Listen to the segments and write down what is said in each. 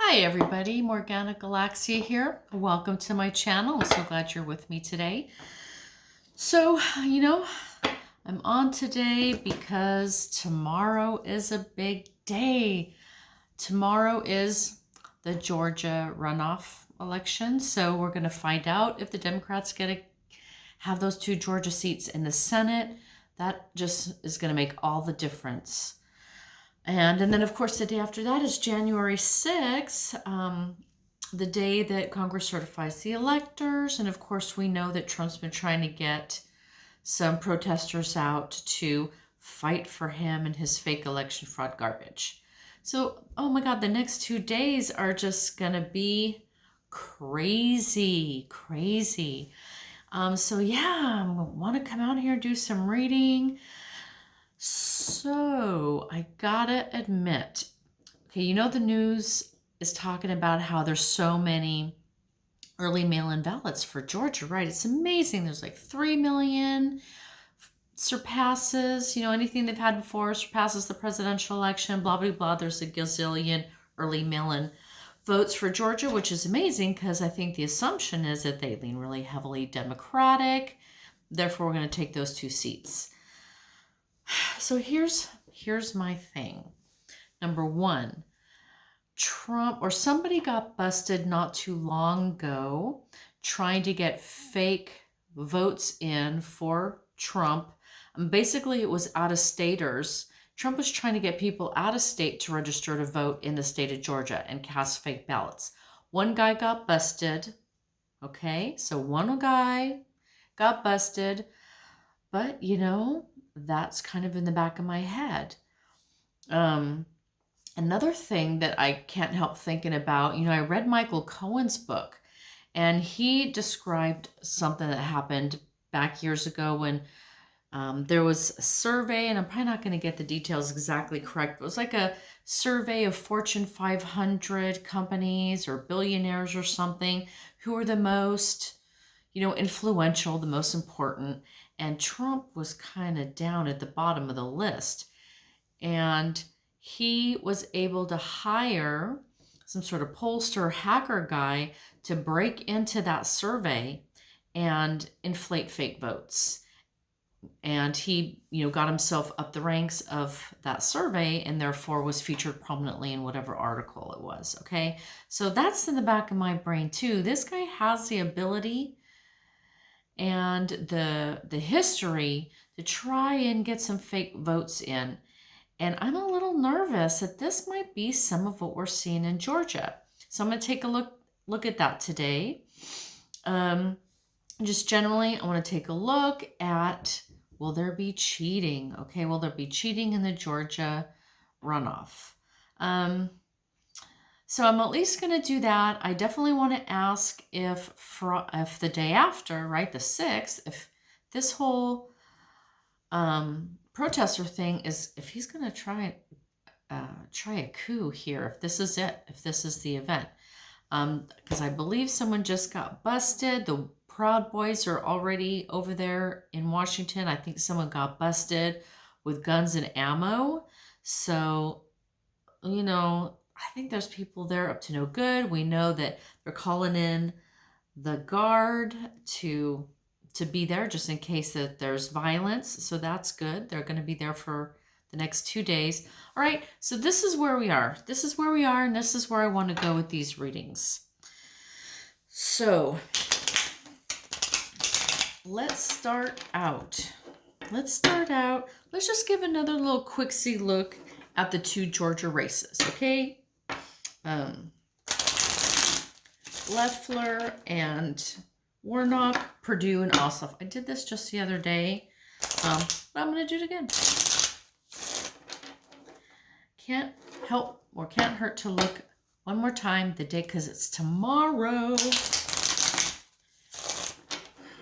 Hi everybody, Morgana Galaxia here. Welcome to my channel. I'm so glad you're with me today. So, I'm on today because tomorrow is a big day. Tomorrow is the Georgia runoff election. So we're going to find out if the Democrats have those 2 Georgia seats in the Senate. That just is going to make all the difference. And then, of course, the day after that is January 6th, the day that Congress certifies the electors. And, of course, we know that Trump's been trying to get some protesters out to fight for him and his fake election fraud garbage. So, oh my God, the next 2 days are just going to be crazy, crazy. So, yeah, I want to come out here and do some reading. So I gotta admit, okay, the news is talking about how there's so many early mail-in ballots for Georgia, right? It's amazing. There's like 3 million, surpasses, anything they've had before, surpasses the presidential election, blah, blah, blah. There's a gazillion early mail-in votes for Georgia, which is amazing because I think the assumption is that they lean really heavily Democratic. Therefore, we're going to take those 2 seats. So here's my thing. Number 1, Trump or somebody got busted not too long ago trying to get fake votes in for Trump. Basically, it was out-of-staters. Trump was trying to get people out of state to register to vote in the state of Georgia and cast fake ballots. One guy got busted. Okay, so one guy got busted, but that's kind of in the back of my head. Another thing that I can't help thinking about, I read Michael Cohen's book, and he described something that happened back years ago when there was a survey, and I'm probably not going to get the details exactly correct, but it was like a survey of Fortune 500 companies or billionaires or something who are the most, influential, the most important. And Trump was kind of down at the bottom of the list. And he was able to hire some sort of pollster hacker guy to break into that survey and inflate fake votes. And he, got himself up the ranks of that survey and therefore was featured prominently in whatever article it was. Okay. So that's in the back of my brain too. This guy has the ability and the history to try and get some fake votes in. And I'm a little nervous that this might be some of what we're seeing in Georgia. So I'm going to take a look at that today. Just generally, I want to take a look at, will there be cheating? Okay, will there be cheating in the Georgia runoff? So I'm at least going to do that. I definitely want to ask if the day after, right, the 6th, if this whole protester thing is, if he's going to try a coup here, if this is it, if this is the event. Because I believe someone just got busted. The Proud Boys are already over there in Washington. I think someone got busted with guns and ammo. So, I think there's people there up to no good. We know that they're calling in the guard to be there just in case that there's violence. So that's good. They're going to be there for the next 2 days. All right. So this is where we are. This is where we are. And this is where I want to go with these readings. So let's start out. Let's just give another little quick-see look at the 2 Georgia races. Okay. Loeffler and Warnock, Perdue, and Ossoff. I did this just the other day, but I'm going to do it again. Can't hurt to look one more time the day, because it's tomorrow.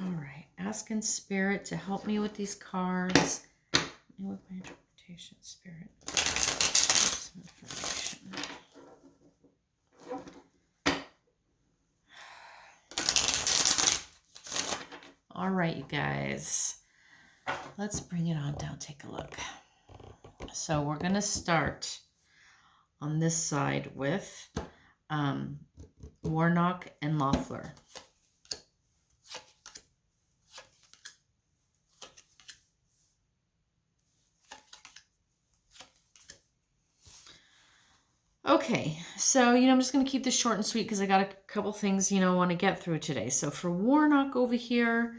All right, asking Spirit to help me with these cards. Help me with my interpretation, Spirit. Some information. All right, you guys, let's bring it on down. Take a look. So we're going to start on this side with Warnock and Loeffler. Okay, so, I'm just going to keep this short and sweet because I got a couple things, I want to get through today. So for Warnock over here,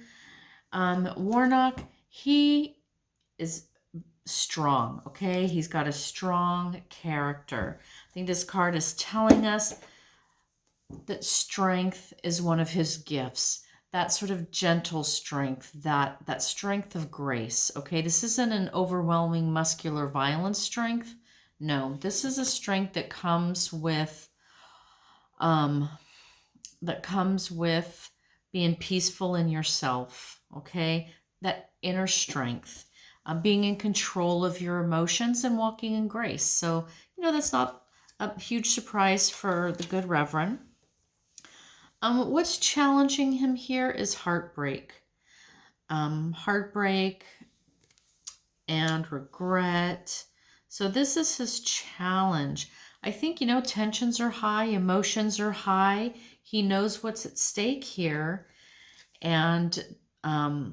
Warnock, he is strong, okay? He's got a strong character. I think this card is telling us that strength is one of his gifts. That sort of gentle strength, that strength of grace, okay? This isn't an overwhelming muscular violence strength. No, this is a strength that comes with being peaceful in yourself, okay? That inner strength, being in control of your emotions and walking in grace. So, that's not a huge surprise for the good Reverend. What's challenging him here is heartbreak. Heartbreak and regret. So this is his challenge. I think, tensions are high, emotions are high. He knows what's at stake here. And I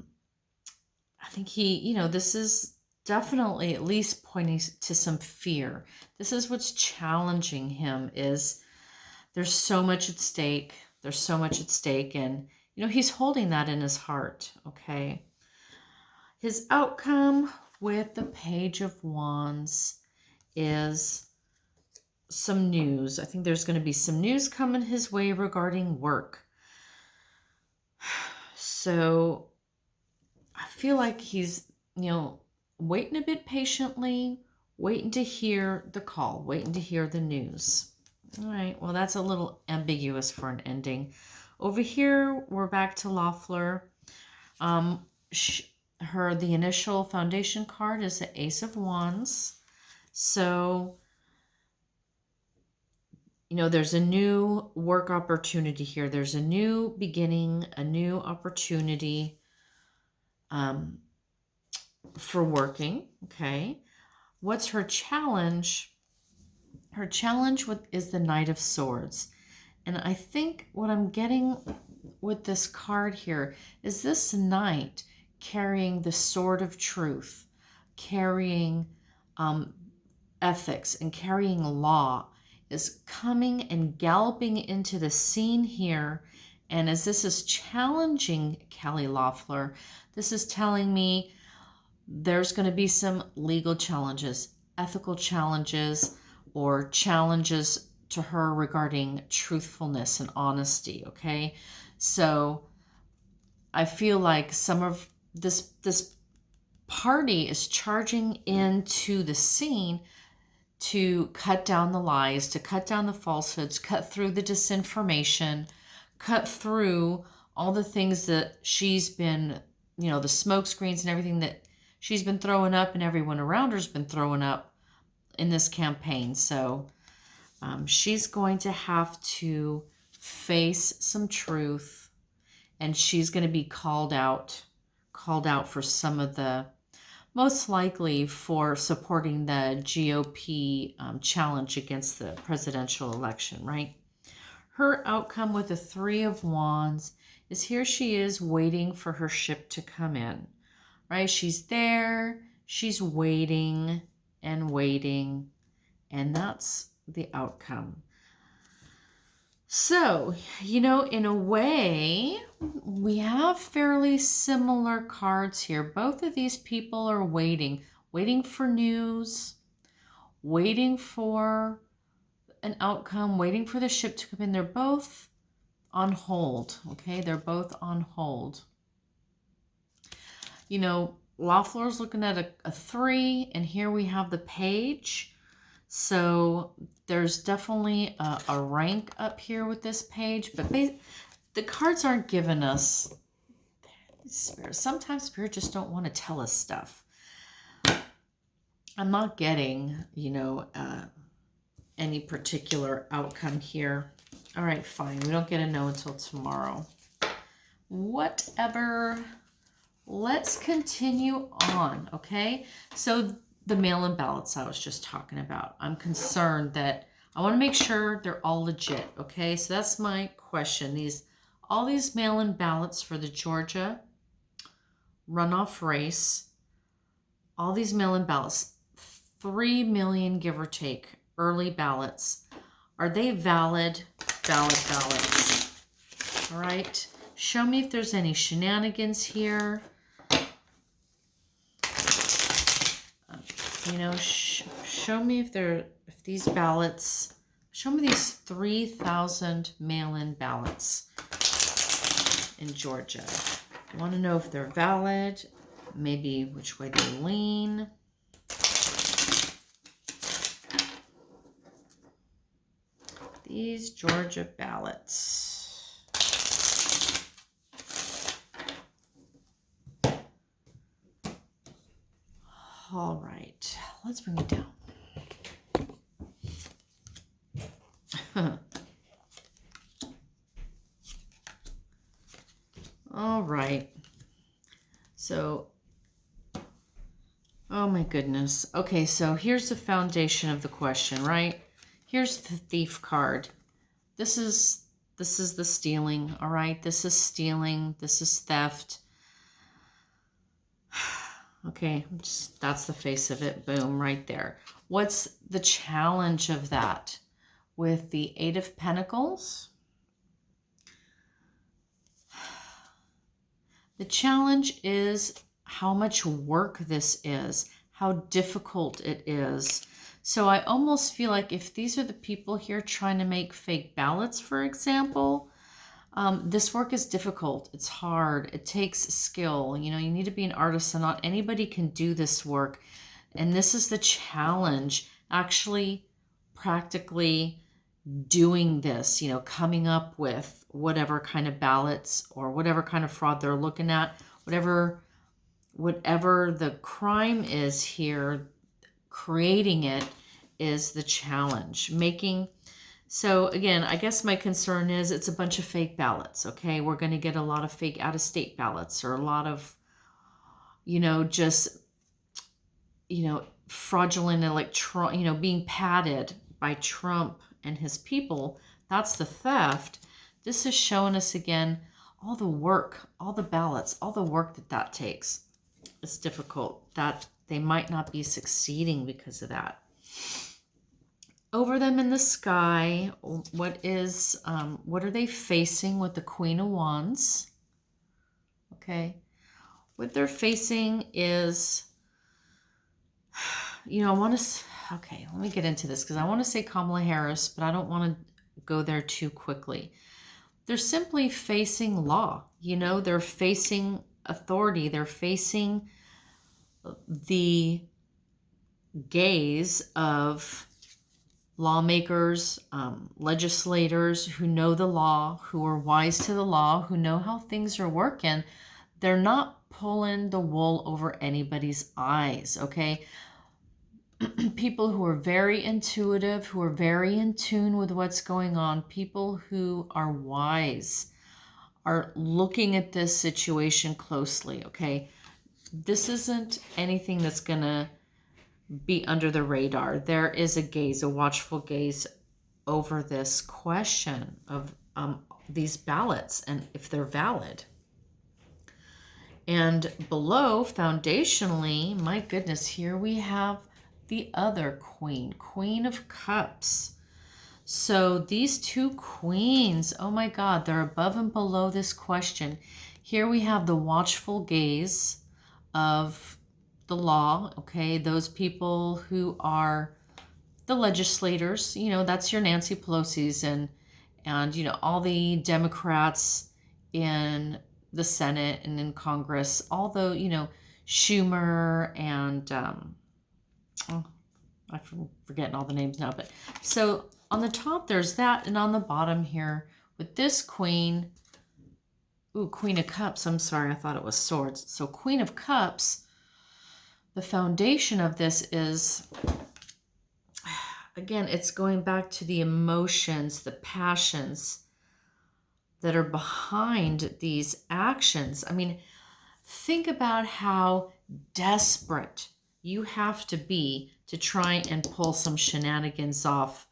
think this is definitely at least pointing to some fear. This is what's challenging him, is there's so much at stake. There's so much at stake. And, he's holding that in his heart, okay? His outcome with the Page of Wands is some news. I think there's going to be some news coming his way regarding work. So I feel like he's, waiting a bit patiently, waiting to hear the call, waiting to hear the news. All right, well, that's a little ambiguous for an ending. Over here, we're back to Loeffler. The initial foundation card is the Ace of Wands. So, there's a new work opportunity here. There's a new beginning, a new opportunity for working, okay? What's her challenge? Her challenge is the Knight of Swords. And I think what I'm getting with this card here is this knight carrying the sword of truth, carrying ethics and carrying law, is coming and galloping into the scene here. And as this is challenging Kelly Loeffler, this is telling me there's going to be some legal challenges, ethical challenges, or challenges to her regarding truthfulness and honesty, okay? So I feel like some of this party is charging into the scene to cut down the lies, to cut down the falsehoods, cut through the disinformation, cut through all the things that she's been, the smoke screens and everything that she's been throwing up and everyone around her's been throwing up in this campaign. So she's going to have to face some truth, and she's going to be called out for some of the, most likely for supporting the GOP challenge against the presidential election, right? Her outcome with the Three of Wands is here she is waiting for her ship to come in, right? She's there, she's waiting and waiting, and that's the outcome. So, in a way, we have fairly similar cards here. Both of these people are waiting for news, waiting for an outcome, waiting for the ship to come in. They're both on hold, okay? They're both on hold. Loeffler's looking at a 3, and here we have the Page. So there's definitely a rank up here with this page, but the cards aren't giving us Spirit. Sometimes Spirit just don't want to tell us stuff. I'm not getting, any particular outcome here. All right, fine. We don't get a no until tomorrow. Whatever. Let's continue on, okay? So the mail-in ballots I was just talking about. I'm concerned that I want to make sure they're all legit, okay? So that's my question. All these mail-in ballots for the Georgia runoff race, all these mail-in ballots, 3 million, give or take, early ballots. Are they valid ballots? All right. Show me if there's any shenanigans here. You know, show me if these ballots, show me these 3,000 mail-in ballots in Georgia. I want to know if they're valid, maybe which way they lean. These Georgia ballots. All right, let's bring it down. All right. So, oh my goodness. Okay, so here's the foundation of the question, right? Here's the thief card. This is the stealing, all right? This is stealing. This is theft. Okay, that's the face of it. Boom, right there. What's the challenge of that? With the Eight of Pentacles, the challenge is how much work this is, how difficult it is. So I almost feel like if these are the people here trying to make fake ballots, for example, this work is difficult. It's hard. It takes skill. You know, you need to be an artist, and not anybody can do this work. And this is the challenge, actually practically doing this, you know, coming up with whatever kind of ballots or whatever kind of fraud they're looking at, whatever the crime is here, creating it is the challenge. So again, I guess my concern is it's a bunch of fake ballots, okay? We're going to get a lot of fake out-of-state ballots, or a lot of, you know, just, you know, fraudulent being padded by Trump and his people. That's the theft. This is showing us again all the work, all the ballots, all the work that takes. It's difficult. That they might not be succeeding because of that. Over them in the sky, what are they facing with the Queen of Wands? Okay. What they're facing is, you know, okay, let me get into this because I want to say Kamala Harris, but I don't want to go there too quickly. They're simply facing law. You know, they're facing authority. They're facing the gaze of lawmakers, legislators who know the law, who are wise to the law, who know how things are working. They're not pulling the wool over anybody's eyes, okay? People who are very intuitive, who are very in tune with what's going on, people who are wise, are looking at this situation closely, okay? This isn't anything that's going to be under the radar. There is a gaze, a watchful gaze over this question of these ballots and if they're valid. And below, foundationally, my goodness, here we have the other queen, Queen of Cups. So these two queens, oh my God, they're above and below this question. Here we have the watchful gaze of the law, okay? Those people who are the legislators, you know, that's your Nancy Pelosi's and you know, all the Democrats in the Senate and in Congress, although, you know, Schumer and, I'm forgetting all the names now, but so on the top there's that, and on the bottom here with this queen, Queen of Cups, I'm sorry, I thought it was swords. So Queen of Cups, the foundation of this is, again, it's going back to the emotions, the passions that are behind these actions. I mean, think about how desperate you have to be to try and pull some shenanigans off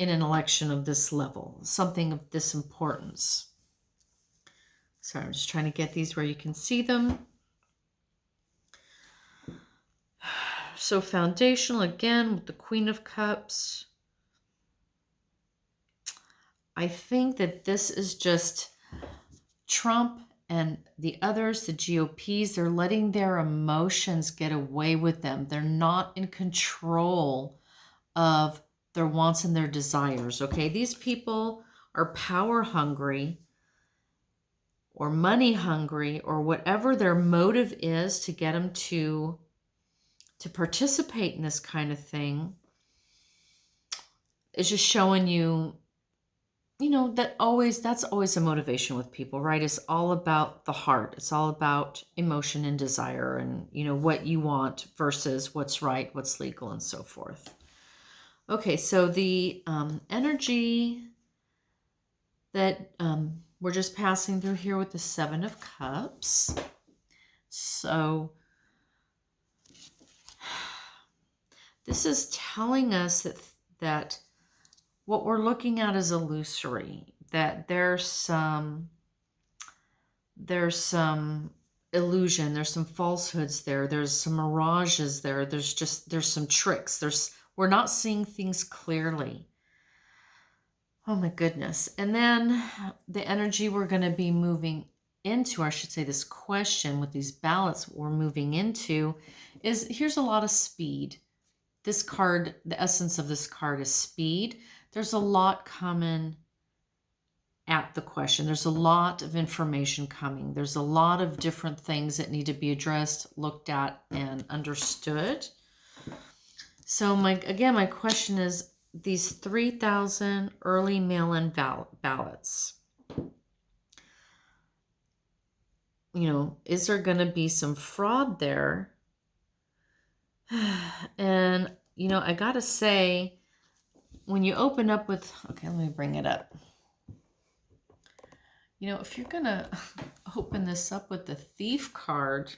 in an election of this level, something of this importance. Sorry, I'm just trying to get these where you can see them. So foundational, again, with the Queen of Cups. I think that this is just Trump and the others, the GOPs, they're letting their emotions get away with them. They're not in control of their wants and their desires, okay? These people are power hungry or money hungry or whatever their motive is to get them to participate in this kind of thing. It's just showing you, that's always a motivation with people, right? It's all about the heart. It's all about emotion and desire and, what you want versus what's right, what's legal, and so forth. Okay, so the energy that we're just passing through here with the Seven of Cups. So this is telling us that what we're looking at is illusory, that there's some illusion, there's some falsehoods there, there's some mirages there, there's some tricks, we're not seeing things clearly. Oh my goodness. And then the energy we're going to be moving into, I should say this question with these ballots we're moving into is, here's a lot of speed. This card, the essence of this card is speed. There's a lot coming at the question. There's a lot of information coming. There's a lot of different things that need to be addressed, looked at, and understood. So my question is, these 3,000 early mail-in ballots, is there going to be some fraud there? And, I got to say, when you open up with, okay, let me bring it up. If you're going to open this up with the Thief card,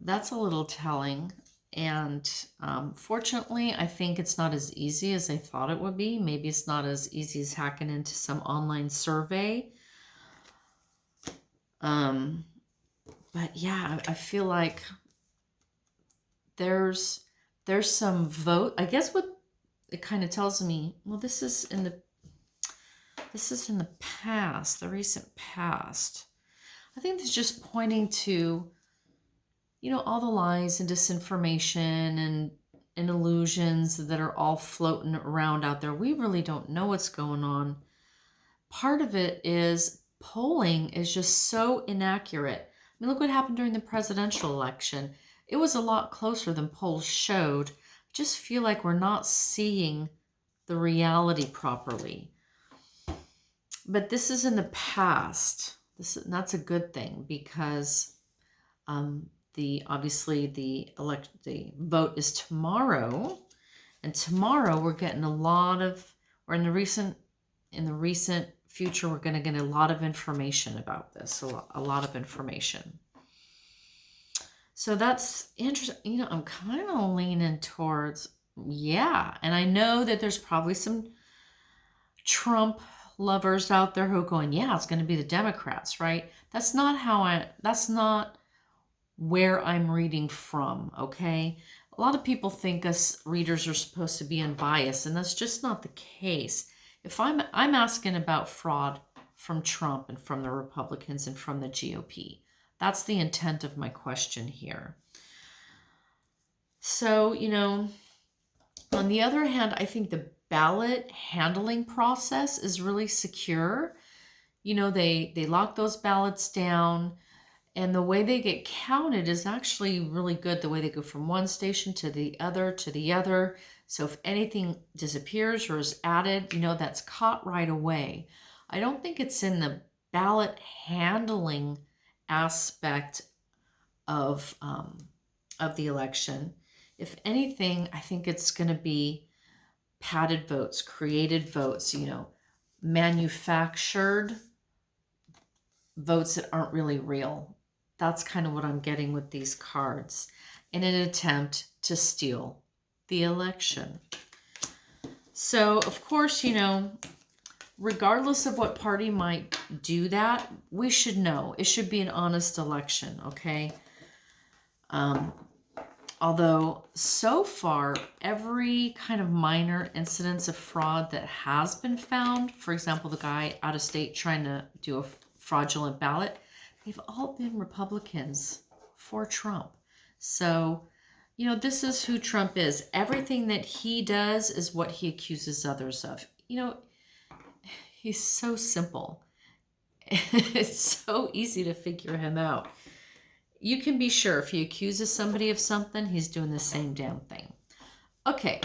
that's a little telling. And fortunately, I think it's not as easy as I thought it would be. Maybe it's not as easy as hacking into some online survey. But yeah, I feel like there's some vote. I guess what it kind of tells me, well, this is in the past, the recent past. I think it's just pointing to, all the lies and disinformation and illusions that are all floating around out there. We really don't know what's going on. Part of it is polling is just so inaccurate. I mean, look what happened during the presidential election. It was a lot closer than polls showed. I just feel like we're not seeing the reality properly. But this is in the past. That's a good thing, because obviously the vote is tomorrow, and tomorrow we're getting in the recent future, we're going to get a lot of information about this, a lot of information. So that's interesting. I'm kind of leaning towards, yeah. And I know that there's probably some Trump lovers out there who are going, yeah, it's going to be the Democrats, right? That's not where I'm reading from, okay? A lot of people think us readers are supposed to be unbiased, and that's just not the case. If I'm asking about fraud from Trump and from the Republicans and from the GOP. That's the intent of my question here. So, on the other hand, I think the ballot handling process is really secure. They lock those ballots down, and the way they get counted is actually really good. The way they go from one station to the other to the other. So if anything disappears or is added, that's caught right away. I don't think it's in the ballot handling aspect of the election. If anything, I think it's going to be padded votes, created votes, manufactured votes that aren't really real. That's kind of what I'm getting with these cards, in an attempt to steal the election. So, of course, you know, regardless of what party might do that, we should know. It should be an honest election, okay? Although, so far, every kind of minor incidence of fraud that has been found, for example, the guy out of state trying to do a fraudulent ballot, they've all been Republicans for Trump. So, you know, this is who Trump is. Everything that he does is what he accuses others of. You know, he's so simple. It's so easy to figure him out. You can be sure if he accuses somebody of something, he's doing the same damn thing. Okay,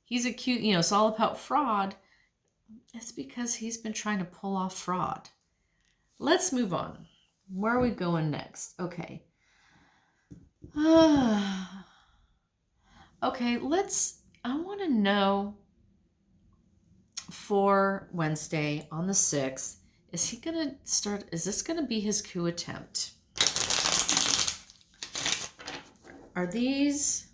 he's accused, you know, it's all about fraud. It's because he's been trying to pull off fraud. Let's move on. Where are we going next? Okay. Okay, I want to know for Wednesday on the 6th, is this going to be his coup attempt? Are these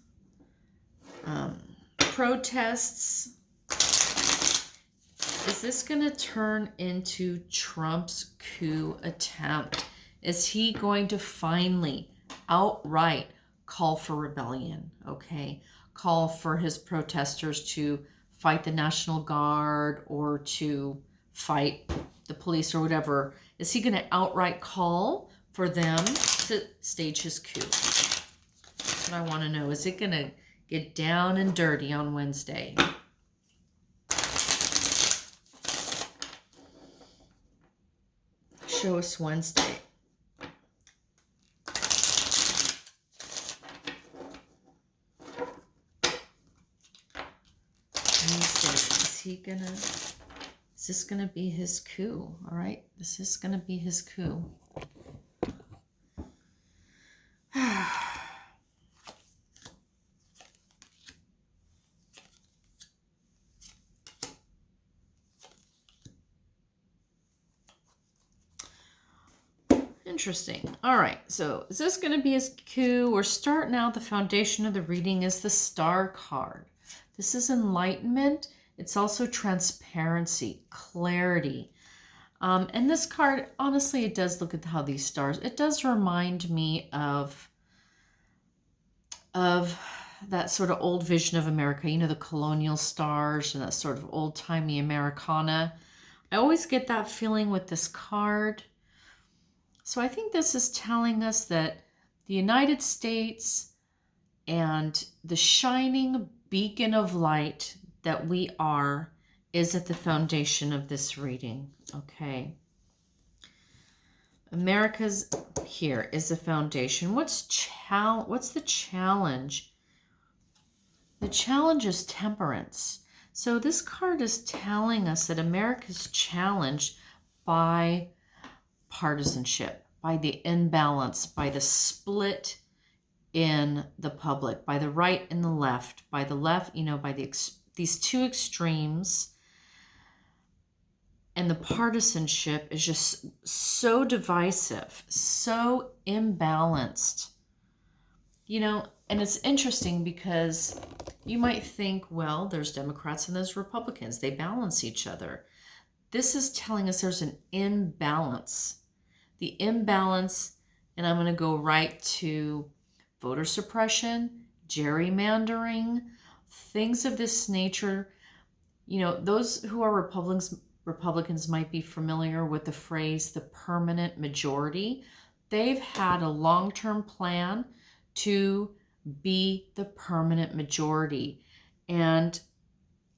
protests, is this going to turn into Trump's coup attempt? Is he going to finally outright call for rebellion, okay? Call for his protesters to fight the National Guard or to fight the police or whatever? Is he going to outright call for them to stage his coup? That's what I want to know. Is it going to get down and dirty on Wednesday? Show us Wednesday. Is this gonna be his coup? All right, this is gonna be his coup. Interesting. All right, so is this gonna be his coup? We're starting out, the foundation of the reading is the Star card. This is enlightenment. It's also transparency, clarity. And this card, honestly, it does look at how these stars, it does remind me of that sort of old vision of America, you know, the colonial stars and that sort of old-timey Americana. I always get that feeling with this card. So I think this is telling us that the United States and the shining beacon of light that we are is at the foundation of this reading, okay? America's here is the foundation. What's the challenge? The challenge is temperance. So this card is telling us that America's challenged by partisanship, by the imbalance, by the split in the public, by the right and the left, by the left, you know, by these two extremes. And the partisanship is just so divisive, so imbalanced. You know, and it's interesting because you might think, well, there's Democrats and there's Republicans. They balance each other. This is telling us there's an imbalance. The imbalance, and I'm going to go right to voter suppression, gerrymandering, things of this nature. You know, those who are Republicans might be familiar with the phrase, the permanent majority. They've had a long-term plan to be the permanent majority. And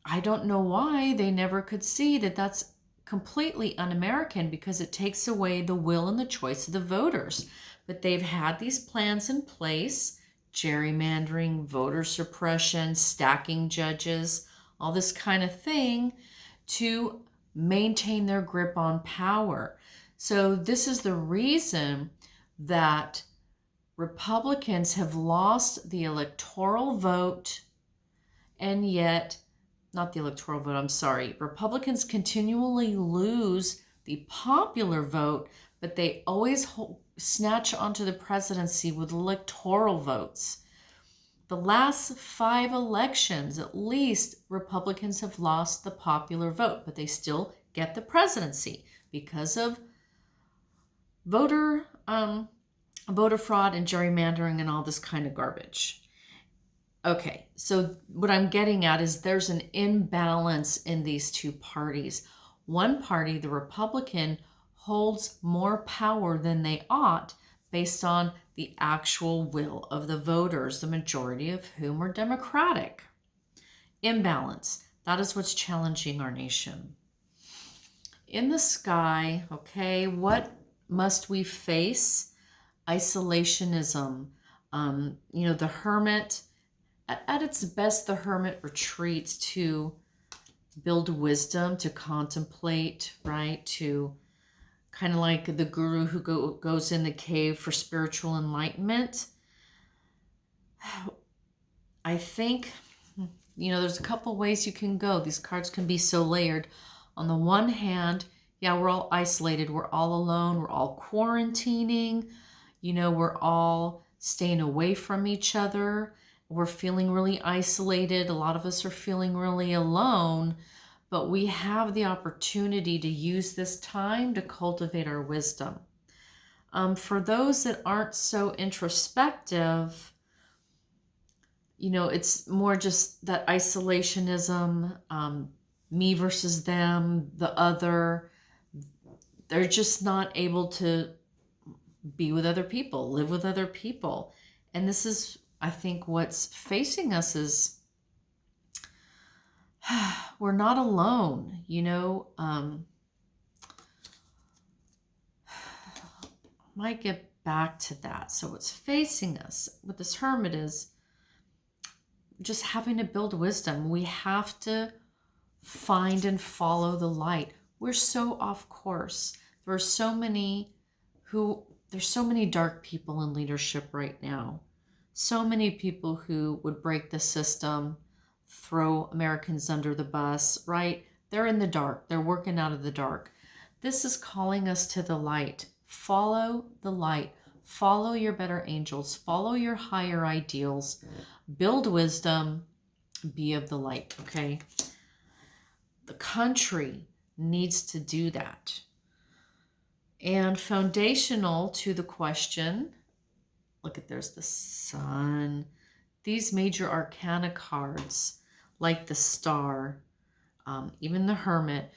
I don't know why they never could see that that's completely un-American, because it takes away the will and the choice of the voters. But they've had these plans in place, gerrymandering, voter suppression, stacking judges, all this kind of thing to maintain their grip on power. So this is the reason that Republicans have lost the electoral vote, and yet, not the electoral vote, I'm sorry, Republicans continually lose the popular vote, but they always snatch onto the presidency with electoral votes. the last 5 elections, at least Republicans have lost the popular vote, but they still get the presidency because of voter fraud and gerrymandering and all this kind of garbage. Okay, so what I'm getting at is there's an imbalance in these two parties. One party, the Republican, holds more power than they ought based on the actual will of the voters, the majority of whom are Democratic. Imbalance. That is what's challenging our nation. In the sky, okay, what must we face? Isolationism. The hermit, at its best, the hermit retreats to build wisdom, to contemplate, right? To kind of like the guru who goes in the cave for spiritual enlightenment. I think, there's a couple ways you can go. These cards can be so layered. On the one hand, yeah, we're all isolated. We're all alone. We're all quarantining. We're all staying away from each other. We're feeling really isolated. A lot of us are feeling really alone, but we have the opportunity to use this time to cultivate our wisdom. For those that aren't so introspective, it's more just that isolationism, me versus them, the other. They're just not able to be with other people, live with other people. And this is, I think, what's facing us is we're not alone, might get back to that. So what's facing us with this hermit is just having to build wisdom. We have to find and follow the light. We're so off course. There's so many dark people in leadership right now. So many people who would break the system, throw Americans under the bus, right? They're in the dark. They're working out of the dark. This is calling us to the light. Follow the light. Follow your better angels. Follow your higher ideals. Build wisdom. Be of the light, okay? The country needs to do that. And foundational to the question, look at, there's the sun. These major arcana cards, like the star, even the hermit,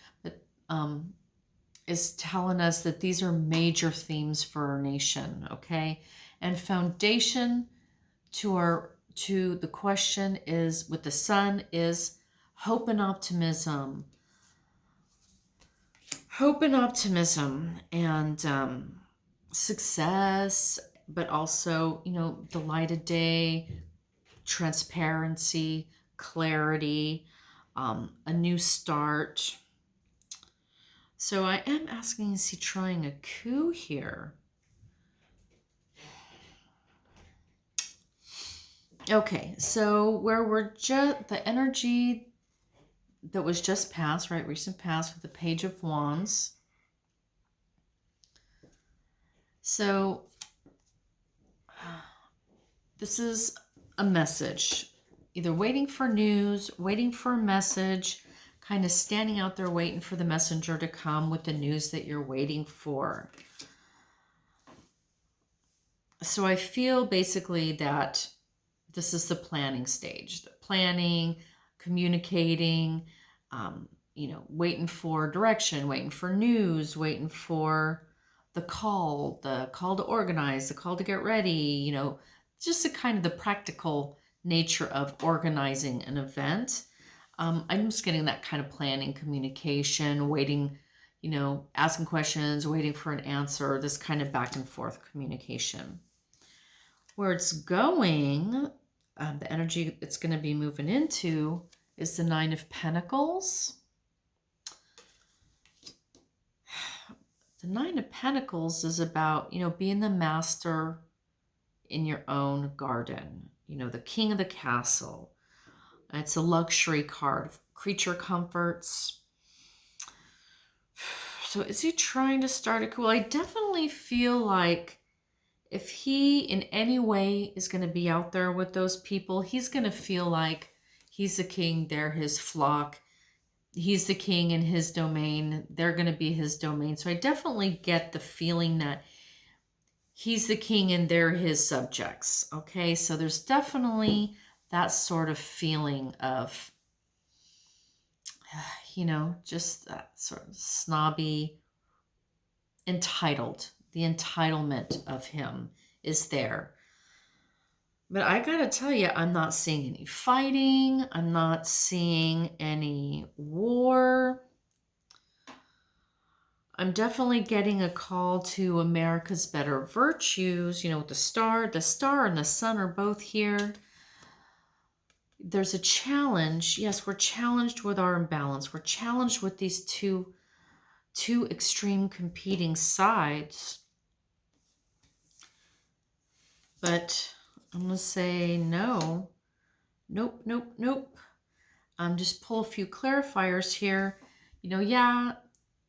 is telling us that these are major themes for our nation, okay? And foundation to the question is, with the sun, is hope and optimism. Hope and optimism and success, but also, the light of day, transparency, clarity, a new start. So I am asking, is he trying a coup here? Okay, so where we're just, the energy that was just passed, right, recent past, with the Page of Wands. So this is a message, either waiting for news, waiting for a message, kind of standing out there waiting for the messenger to come with the news that you're waiting for. So I feel basically that this is the planning stage, the planning, communicating, waiting for direction, waiting for news, waiting for the call to organize, the call to get ready, just the kind of the practical nature of organizing an event. I'm just getting that kind of planning, communication, waiting, asking questions, waiting for an answer, this kind of back and forth communication. Where it's going, the energy it's going to be moving into is the Nine of Pentacles. The Nine of Pentacles is about, being the master in your own garden, the king of the castle. It's a luxury card, creature comforts. So is he trying to start a coup? Well, I definitely feel like if he in any way is going to be out there with those people, he's going to feel like he's the king, they're his flock. He's the king in his domain, they're going to be his domain. So I definitely get the feeling that he's the king and they're his subjects. Okay, so there's definitely that sort of feeling of, just that sort of snobby, entitled. The entitlement of him is there. But I gotta tell you, I'm not seeing any fighting. I'm not seeing any war. I'm definitely getting a call to America's better virtues, with the star and the sun are both here. There's a challenge. Yes, we're challenged with our imbalance. We're challenged with these two extreme competing sides. But I'm going to say no. Nope, nope, nope. Just pull a few clarifiers here.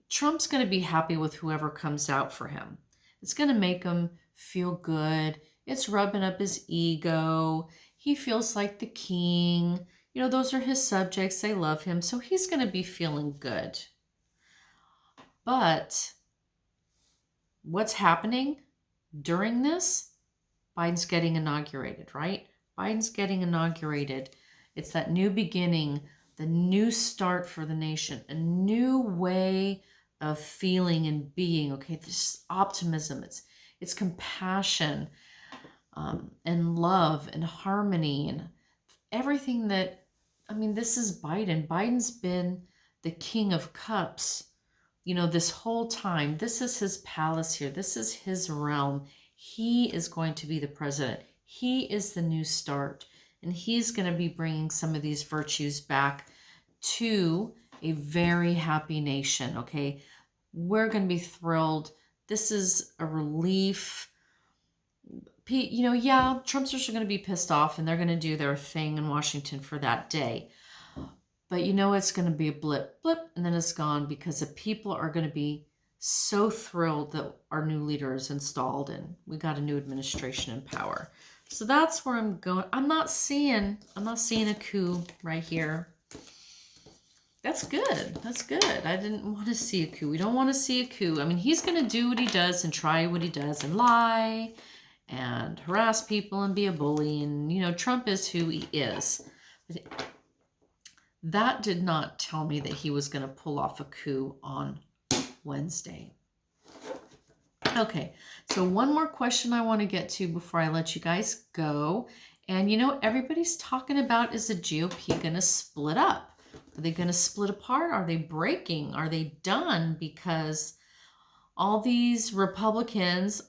Trump's going to be happy with whoever comes out for him. It's going to make him feel good. It's rubbing up his ego. He feels like the king. Those are his subjects. They love him. So he's going to be feeling good. But what's happening during this? Biden's getting inaugurated, right? Biden's getting inaugurated. It's that new beginning, the new start for the nation, a new way of feeling and being. Okay, this optimism, it's compassion, and love and harmony and everything that, this is Biden. Biden's been the king of cups, this whole time. This is his palace here. This is his realm. He is going to be the president. He is the new start. And he's going to be bringing some of these virtues back to a very happy nation, okay? We're going to be thrilled. This is a relief. Trumpsters are going to be pissed off and they're going to do their thing in Washington for that day. But it's going to be a blip, and then it's gone because the people are going to be so thrilled that our new leader is installed and we got a new administration in power. So that's where I'm going. I'm not seeing a coup right here. That's good. That's good. I didn't want to see a coup. We don't want to see a coup. He's going to do what he does and try what he does and lie and harass people and be a bully. And, Trump is who he is. But that did not tell me that he was going to pull off a coup on Wednesday. Okay, so one more question I want to get to before I let you guys go. And everybody's talking about, is the GOP going to split up? Are they going to split apart? Are they breaking? Are they done? Because all these Republicans,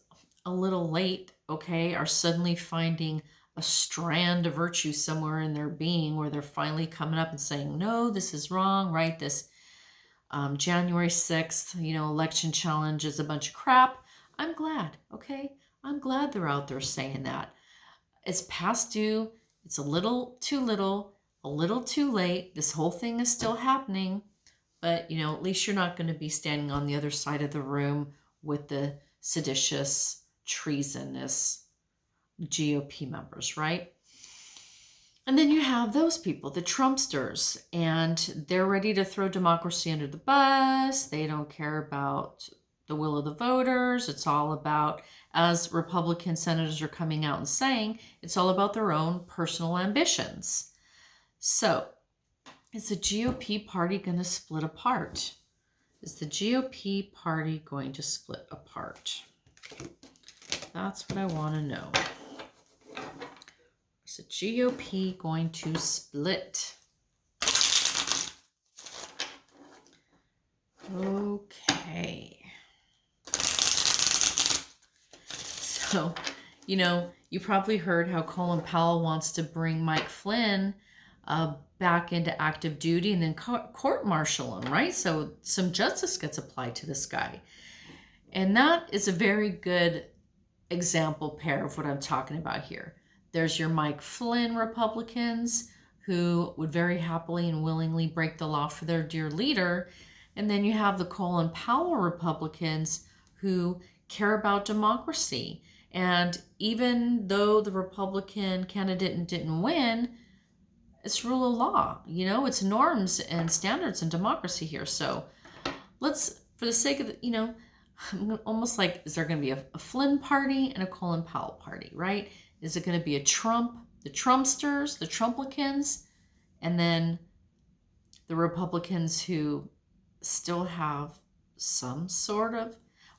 a little late, okay, are suddenly finding a strand of virtue somewhere in their being where they're finally coming up and saying, no, this is wrong, right? This January 6th, election challenge is a bunch of crap. I'm glad, okay? I'm glad they're out there saying that. It's past due. It's a little too little, a little too late. This whole thing is still happening. But, at least you're not going to be standing on the other side of the room with the seditious, treasonous GOP members, right? And then you have those people, the Trumpsters, and they're ready to throw democracy under the bus. They don't care about the will of the voters. It's all about, as Republican senators are coming out and saying, it's all about their own personal ambitions. So, is the GOP party going to split apart? Is the GOP party going to split apart? That's what I want to know. Is the GOP going to split? Okay. So, you probably heard how Colin Powell wants to bring Mike Flynn back into active duty and then court-martial him, right? So some justice gets applied to this guy. And that is a very good example pair of what I'm talking about here. There's your Mike Flynn Republicans who would very happily and willingly break the law for their dear leader. And then you have the Colin Powell Republicans who care about democracy. And even though the Republican candidate didn't win, it's rule of law. You know, it's norms and standards and democracy here. So let's, for the sake of the, you know, almost like, is there going to be a Flynn party and a Colin Powell party, right? Is it going to be a Trump, the Trumpsters, the Trumplicans, and then the Republicans who still have some sort of,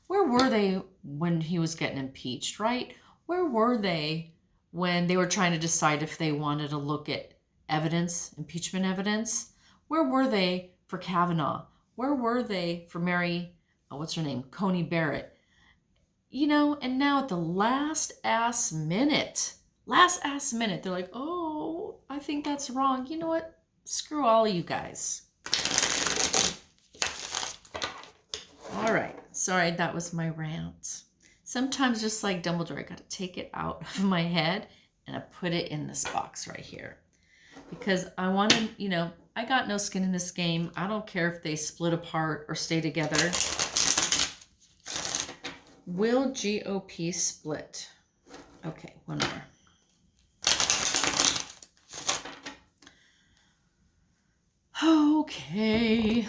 where were they when he was getting impeached, right? Where were they when they were trying to decide if they wanted to look at evidence, impeachment evidence? Where were they for Kavanaugh? Where were they for Mary, what's her name, Coney Barrett? You know, and now at the last ass minute, they're like, oh, I think that's wrong. You know what? Screw all of you guys. All right. Sorry, that was my rant. Sometimes, just like Dumbledore, I got to take it out of my head and I put it in this box right here. Because I want to, you know, I got no skin in this game. I don't care if they split apart or stay together. Will GOP split? Okay, one more. Okay.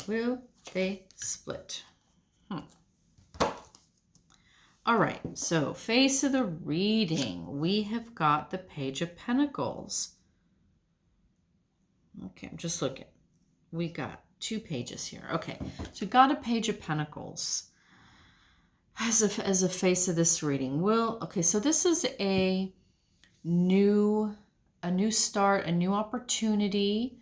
Will they split? All right, so face of the reading. We have got the Page of Pentacles. Okay, I'm just looking. We got 2 pages here. Okay, so we got a Page of Pentacles as a face of this reading. Okay, so this is a new start, a new opportunity,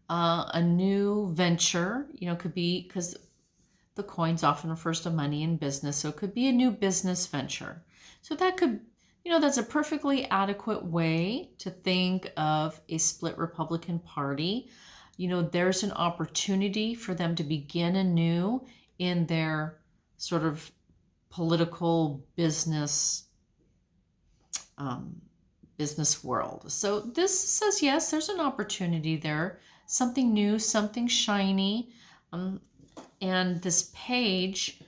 a new venture. You know, could be, because the coins often refers to money and business, so it could be a new business venture. So that could, you know, that's a perfectly adequate way to think of a split Republican Party. You know, there's an opportunity for them to begin anew in their sort of political business world. So this says, yes, there's an opportunity there, something new, something shiny. And this page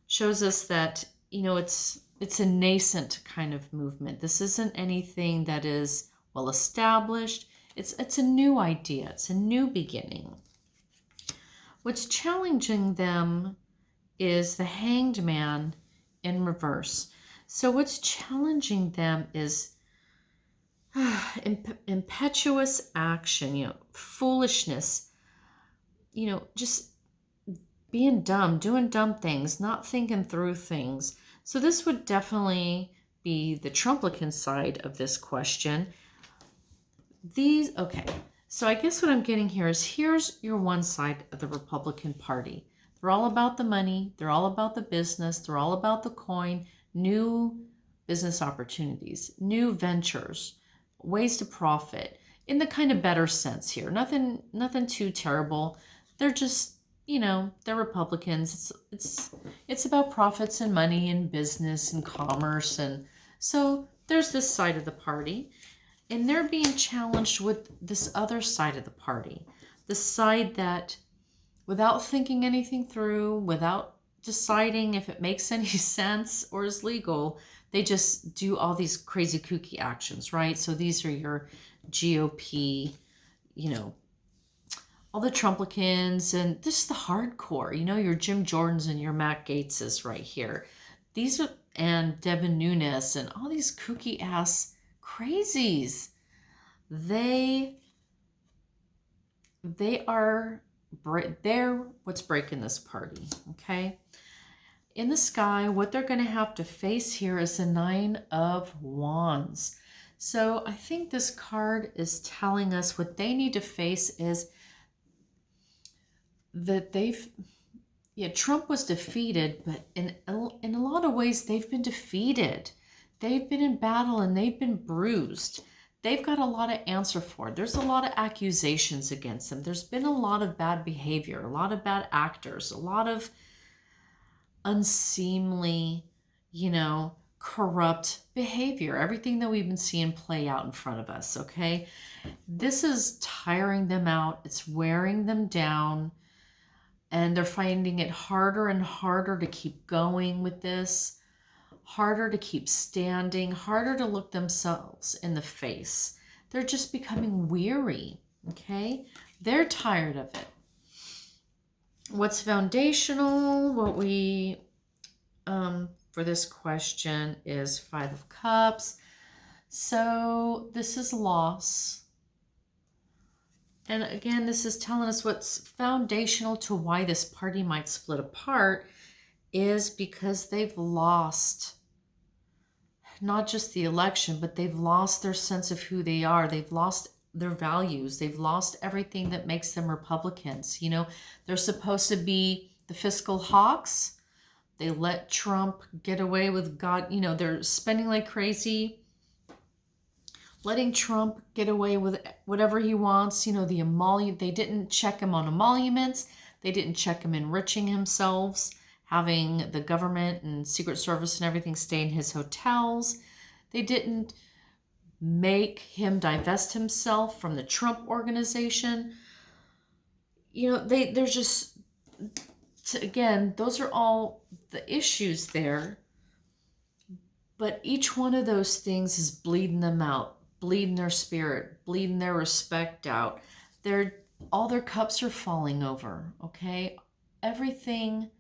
shows us that, you know, it's a nascent kind of movement. This isn't anything that is well established. It's a new idea. It's a new beginning. What's challenging them is the Hanged Man in reverse. So what's challenging them is impetuous action, you know, foolishness, you know, just being dumb, doing dumb things, not thinking through things. So this would definitely be the Trumplican side of this question. Okay, so I guess what I'm getting here is, here's your one side of the Republican Party. They're all about the money. They're all about the business. They're all about the coin, new business opportunities, new ventures, ways to profit in the kind of better sense here. Nothing too terrible. They're just, you know, they're Republicans. It's about profits and money and business and commerce. And so there's this side of the party, and they're being challenged with this other side of the party, the side that, without thinking anything through, without deciding if it makes any sense or is legal, they just do all these crazy kooky actions, right? So these are your GOP, you know, all the Trumplicans and just the hardcore, you know, your Jim Jordans and your Matt Gaetzes right here. These are, and Devin Nunes and all these kooky ass crazies. They're what's breaking this party, okay? In the sky, what they're going to have to face here is the 9 of Wands. So I think this card is telling us what they need to face is that Trump was defeated, but in a lot of ways, they've been defeated. They've been in battle and they've been bruised. They've got a lot to answer for. There's a lot of accusations against them. There's been a lot of bad behavior, a lot of bad actors, a lot of unseemly, you know, corrupt behavior, everything that we've been seeing play out in front of us, okay? This is tiring them out. It's wearing them down. And they're finding it harder and harder to keep going with this, harder to keep standing, harder to look themselves in the face. They're just becoming weary, okay? They're tired of it. What's foundational? What we, for this question is 5 of Cups. So this is loss. And again, this is telling us what's foundational to why this party might split apart is because they've lost not just the election, but they've lost their sense of who they are. They've lost their values. They've lost everything that makes them Republicans. You know, they're supposed to be the fiscal hawks. They let Trump get away with God. You know, they're spending like crazy, letting Trump get away with whatever he wants. You know, they didn't check him on emoluments. They didn't check him enriching himself, having the government and Secret Service and everything stay in his hotels. They didn't make him divest himself from the Trump organization. You know, there's just, again, those are all the issues there. But each one of those things is bleeding them out, bleeding their spirit, bleeding their respect out. All their cups are falling over, okay? Everything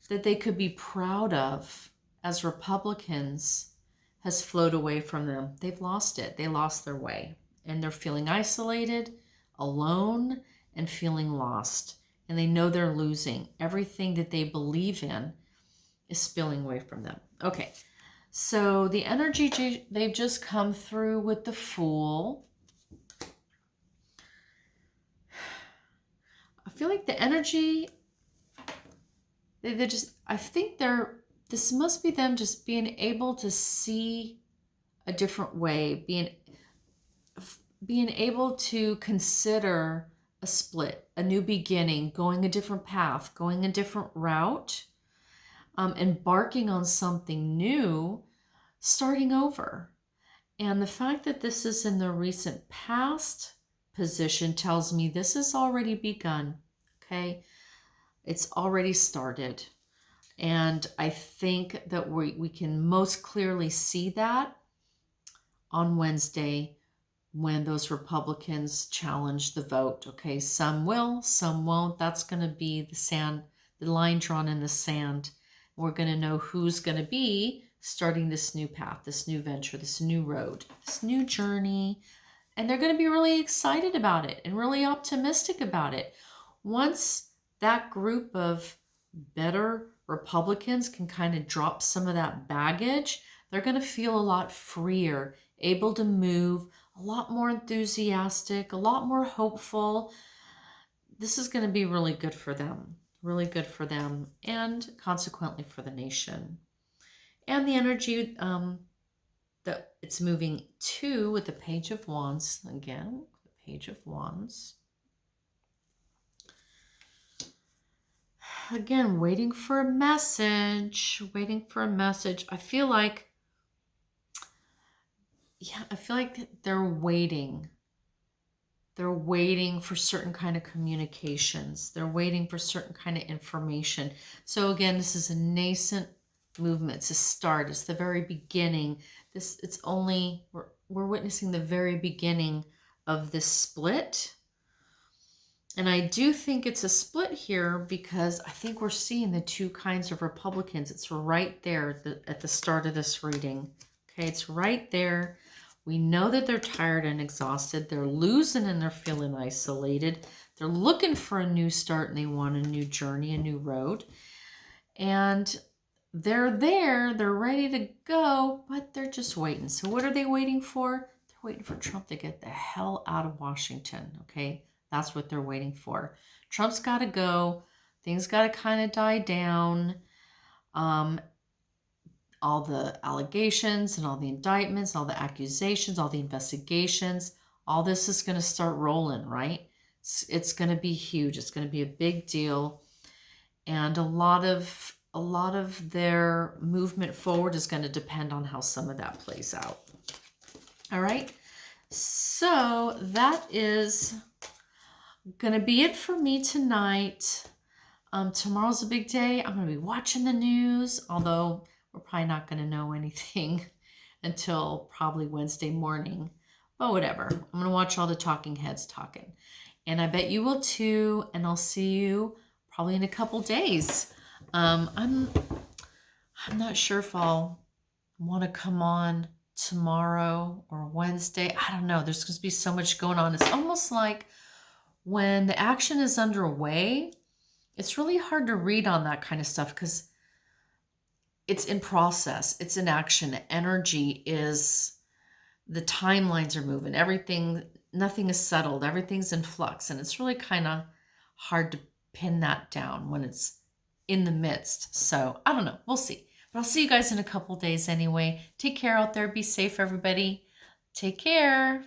that they could be proud of as Republicans has flowed away from them. They've lost it. They lost their way. And they're feeling isolated, alone, and feeling lost. And they know they're losing. Everything that they believe in is spilling away from them. Okay, so the energy they've just come through with the Fool. I feel like the energy, I think this must be them just being able to see a different way, being able to consider a split, a new beginning, going a different path, going a different route, embarking on something new, starting over. And the fact that this is in the recent past position tells me this has already begun, okay? It's already started. And I think that we can most clearly see that on Wednesday when those Republicans challenge the vote, okay? Some will, some won't. That's going to be the line drawn in the sand. We're going to know who's going to be starting this new path, this new venture, this new road, this new journey. And they're going to be really excited about it and really optimistic about it. Once that group of better Republicans can kind of drop some of that baggage, they're going to feel a lot freer, able to move, a lot more enthusiastic, a lot more hopeful. This is going to be really good for them, and consequently for the nation. And the energy that it's moving to with the Page of Wands, again, the Page of Wands. Again, waiting for a message, I feel like they're waiting. They're waiting for certain kind of communications. They're waiting for certain kind of information. So again, this is a nascent movement. It's a start. It's the very beginning. We're witnessing the very beginning of this split. And I do think it's a split here because I think we're seeing the two kinds of Republicans. It's right there at the start of this reading. Okay, it's right there. We know that they're tired and exhausted. They're losing and they're feeling isolated. They're looking for a new start and they want a new journey, a new road. And they're there, they're ready to go, but they're just waiting. So what are they waiting for? They're waiting for Trump to get the hell out of Washington, okay? That's what they're waiting for. Trump's got to go. Things got to kind of die down. All the allegations and all the indictments, all the accusations, all the investigations, all this is going to start rolling, right? It's going to be huge. It's going to be a big deal. And a lot of a lot of their movement forward is going to depend on how some of that plays out. All right. So that is going to be it for me tonight. Tomorrow's a big day. I'm going to be watching the news, although we're probably not going to know anything until probably Wednesday morning. But whatever. I'm going to watch all the talking heads talking. And I bet you will too. And I'll see you probably in a couple days. I'm not sure if I'll want to come on tomorrow or Wednesday. I don't know. There's going to be so much going on. It's almost like when the action is underway, it's really hard to read on that kind of stuff because it's in process. It's in action. Energy is, the timelines are moving. Everything, nothing is settled. Everything's in flux. And it's really kind of hard to pin that down when it's in the midst. So I don't know. We'll see. But I'll see you guys in a couple days anyway. Take care out there. Be safe, everybody. Take care.